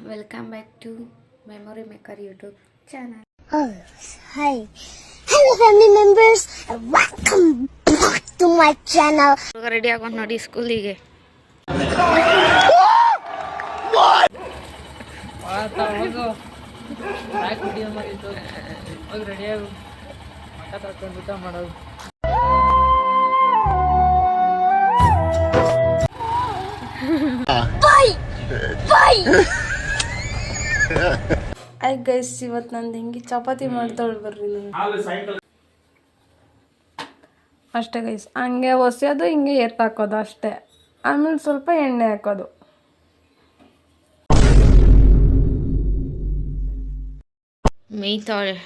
Welcome back to Memory Maker YouTube channel. Oh, hi. Hello family members. Welcome back to my channel. Ready ಆಗೋಣ ನೋಡಿ ಸ್ಕೂಲಿಗೆ. ಆಯ್ guys, ಇವತ್ತು ನಂದು ಹಿಂಗೆ ಚಪಾತಿ ಮಾಡ್ತಾಳೆ ಬರ್ರಿ ನೀವು. ಅಷ್ಟೇ ಗೈಸ್, ಹಂಗೆ ಒಸೆಯೋದು ಹಿಂಗೆ ಎತ್ತಾಕೋದು ಅಷ್ಟೇ. ಆಮೇಲೆ ಸ್ವಲ್ಪ ಎಣ್ಣೆ ಹಾಕೋದು. ಮೇಯ್ತಾಳೆ.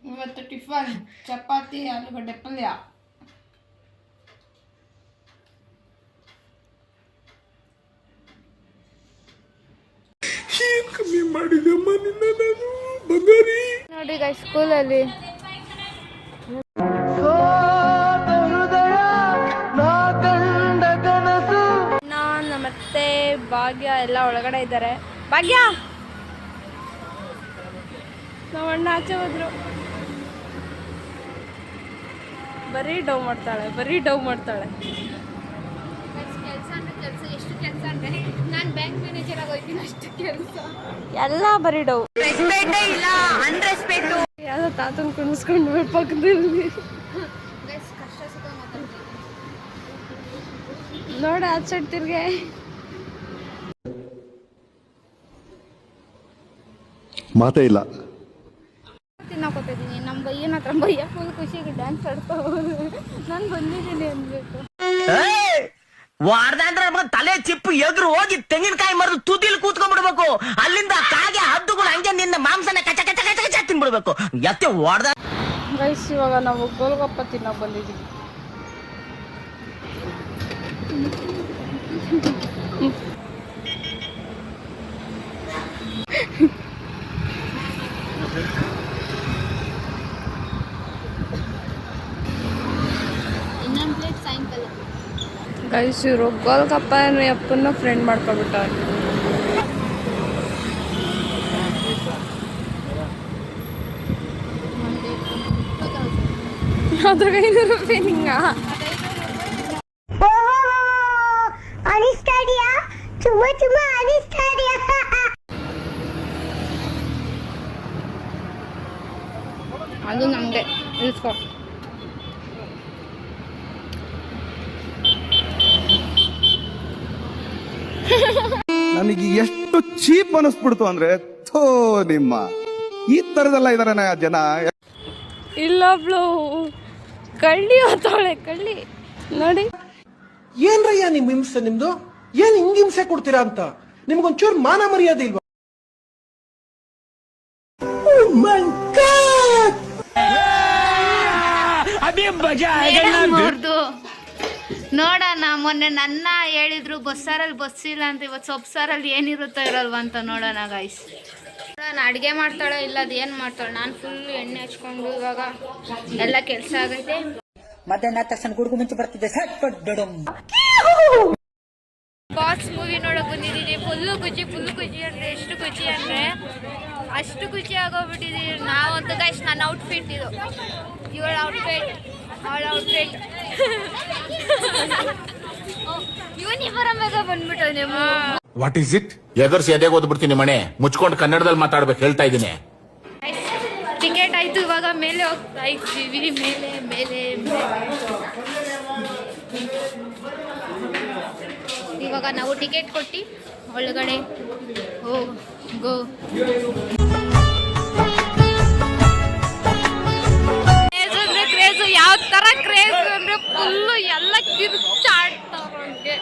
ಇವತ್ತು ಟಿಫನ್ ಚಪಾತಿ ಆಲೂಗಡ್ಡೆ ಪಲ್ಯ. ನೋಡಿ ಗೈಸ್, ಸ್ಕೂಲಲ್ಲಿ ನಾನು ಮತ್ತೆ ಭಾಗ್ಯ ಎಲ್ಲ ಒಳಗಡೆ ಇದ್ದಾರೆ. ಭಾಗ್ಯ, ನಾವು ಅಣ್ಣ ಆಚೆ ಹೋದ್ರು. ಬರೀ ಡವ್ ಮಾಡ್ತಾಳೆ. ಎಷ್ಟು ಕೆಲಸ ಅಂದ್ರೆ ನಾನು ಬ್ಯಾಂಕ್ ಮ್ಯಾನೇಜರ್ ಆಗೋಯ್ತೀನಿ, ಅಷ್ಟು ಕೆಲಸ ಎಲ್ಲ ಬರೀ ಡವ್. ಯಾವ್ದೋ ತಾತನ್ ಕುಣಿಸ್ಕೊಂಡು ಪಕ್ಕದಲ್ಲಿ ಕಷ್ಟ ಸುಖ ಮಾತಾಡ್ತೀನಿ. ನೋಡ ಆಚೆ ತಿರ್ಗೆ. ಮಾತೇ ಇಲ್ಲ. ತಿನ್ನಕೋತಿದ್ದೀನಿ. ನಮ್ಮ ಬಯ್ಯ ಫುಲ್ ಖುಷಿಗೆ ಡ್ಯಾನ್ಸ್ ಆಡ್ತಾ ನಾನು ಬಂದಿದ್ದೀನಿ ಅನ್ಬೇಕು. ವಾರದಂದ್ರೆ ತಲೆ ಚಿಪ್ಪು ಎದುರು ಹೋಗಿ ತೆಂಗಿನಕಾಯಿ ಮರದು ತುದಿಲಿ ಕೂತ್ಕೊಂಡ್ಬಿಡ್ಬೇಕು. ಅಲ್ಲಿಂದ ಕಾಗೆ ಹದ್ದುಗಳು ಹಂಗೆ ನಿನ್ನ ಮಾಂಸನ ಕಚ ಕಚ ಕಚ ಕಚ ತಿನ್ಬಿಡ್ಬೇಕು. ಎತ್ತೆ ವಾರ್ದ ಗೈಸ್, ಇವಾಗ ನಾವು ಗೋಲ್ಗಪ್ಪ ತಿನ್ನೋಕೆ ಬಂದಿದ್ದೀವಿ. ಇನ್ನೊಂದು ಪ್ಲೇಟ್ ಸಾಯಂಕಾಲ. ಗೈಸ್, ಇವರು ಗೋಲ್ಗಪ್ಪ ಅಪ್ಪನ್ನ ಫ್ರೆಂಡ್ ಮಾಡ್ಕೊಬಿಟ್ಟವ್ರೆ. ಅದ್ರಾಗ 500 ರೂಪಾಯಿ ನಿಂಗ. ಅನಿಸ್ತಾ ಇದೆಯಾ? ತುಂಬಾ ಅನಿಸ್ತಾ ಇದೆಯಾ? ಅದು ನಮಗೆ ಇಳಿಸ್ಕೊ. ನನಗೆ ಎಷ್ಟು ಚೀಪ್ ಅನಿಸ್ಬಿಡ್ತು ಅಂದ್ರೆ, ಥೋ ನಿಮ್ಮ ಈ ತರದೆಲ್ಲ ಇದಾರೆ ಜನ. ಇಲ್ಲೊಬ್ಳು ಕಳ್ಳಿ ಹೋತಾಳೆ. ಕಳ್ಳಿ ನೋಡಿ. ಏನ್ರಯ್ಯ ನಿಮ್ ಹಿಂಸೆ? ನಿಮ್ದು ಏನ್ ಹಿಂಗ್ ಹಿಂಸೆ ಕೊಡ್ತೀರಾ ಅಂತ ನಿಮ್ಗೊಂಚೂರು ಮಾನ ಮರ್ಯಾದೆ ಇಲ್ವಾ? ನೋಡೋಣ. ಮೊನ್ನೆ ನನ್ನ ಹೇಳಿದ್ರು ಬಸ್ಸಾರಲ್ಲಿ ಬಸ್ಸಿಲ್ಲ ಅಂತ. ಇವತ್ತು ಸೊಪ್ಸಾರಲ್ಲಿ ಏನಿರುತ್ತೋ ಇರಲ್ವಾ ಅಂತ ನೋಡೋಣ ಗೈಸ್. ನಾನು ಅಡುಗೆ ಮಾಡ್ತಾಳೋ ಇಲ್ಲ ಅದು ಏನು ಮಾಡ್ತಾಳೆ. ನಾನು ಫುಲ್ ಎಣ್ಣೆ ಹಚ್ಕೊಂಡು ಇವಾಗ ಎಲ್ಲ ಕೆಲಸ ಆಗೈತೆ. ಮಧ್ಯಾಹ್ನ ತಕ್ಷಣ ಗುಡುಗು ಮುಂಚೆ ಬರ್ತಿದ್ದೆ. ಬಾಸ್ ಮೂವಿ ನೋಡಕ್ ಬಂದಿದ್ದೀನಿ. ಫುಲ್ಲು ಖುಷಿ ಅಂದ್ರೆ ಎಷ್ಟು ಖುಷಿ ಅಂದ್ರೆ ಅಷ್ಟು ಖುಷಿ ಆಗೋಗ್ಬಿಟ್ಟಿದ್ದೀವಿ ನಾವಂತೂ ಗೈಸ್. ನನ್ನ ಔಟ್ಫಿಟ್ ಇದು, ಇವಳ ಔಟ್ಫಿಟ್, ಅವಳ ಔಟ್ಫಿಟ್, ಯೂನಿಫಾರ್ಮ್ ಆಗ ಬಂದ್ಬಿಟ್ಟು ನಿಮ್ಮ ವಾಟ್ ಈಸ್ ಇಟ್? ಎಗರ್ಸಿ ಎದೆಗೆ ಓದ್ಬಿಡ್ತೀನಿ ಮನೆ ಮುಚ್ಕೊಂಡು ಕನ್ನಡದಲ್ಲಿ ಮಾತಾಡ್ಬೇಕು ಹೇಳ್ತಾ ಇದ್ದೀನಿ. ಟಿಕೆಟ್ ಆಯ್ತು, ಇವಾಗ ಮೇಲೆ ಹೋಗ್ತಾ ಇದ್ದೀವಿ. ಮೇಲೆ ಇವಾಗ ನಾವು ಟಿಕೆಟ್ ಕೊಟ್ಟು ಒಳಗಡೆ ಹೋಗೋ. ಕ್ರೇಜ್ ಯಾವ ತರ ಕ್ರೇಜ್ ಅಂದ್ರೆ ಫುಲ್ಲು ಎಲ್ಲ ಕಿರ್ಚಾಡ್ತಾರಂಗೆ.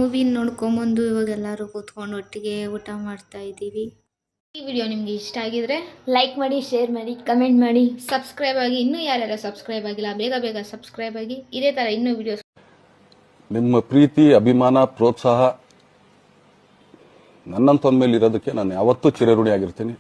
ಮೂವಿ ನೋಡ್ಕೊಂಬಂದು ಇವಾಗ ಎಲ್ಲರೂ ಕೂತ್ಕೊಂಡು ಒಟ್ಟಿಗೆ ಊಟ ಮಾಡ್ತಾ ಇದ್ದೀವಿ. ಈ ವಿಡಿಯೋ ನಿಮಗೆ ಇಷ್ಟ ಆಗಿದ್ರೆ ಲೈಕ್ ಮಾಡಿ, ಶೇರ್ ಮಾಡಿ, ಕಮೆಂಟ್ ಮಾಡಿ, ಸಬ್ಸ್ಕ್ರೈಬ್ ಆಗಿ. ಇನ್ನೂ ಯಾರೆಲ್ಲ ಸಬ್ಸ್ಕ್ರೈಬ್ ಆಗಿಲ್ಲ ಬೇಗ ಸಬ್ಸ್ಕ್ರೈಬ್ ಆಗಿ. ಇದೇ ಥರ ಇನ್ನೂ ವಿಡಿಯೋಸ್. ನಿಮ್ಮ ಪ್ರೀತಿ, ಅಭಿಮಾನ, ಪ್ರೋತ್ಸಾಹ ನನ್ನಂತವನ ಮೇಲೆ ಇರೋದಕ್ಕೆ ನಾನು ಯಾವತ್ತೂ ಚಿರಋಣಿಯಾಗಿರ್ತೀನಿ.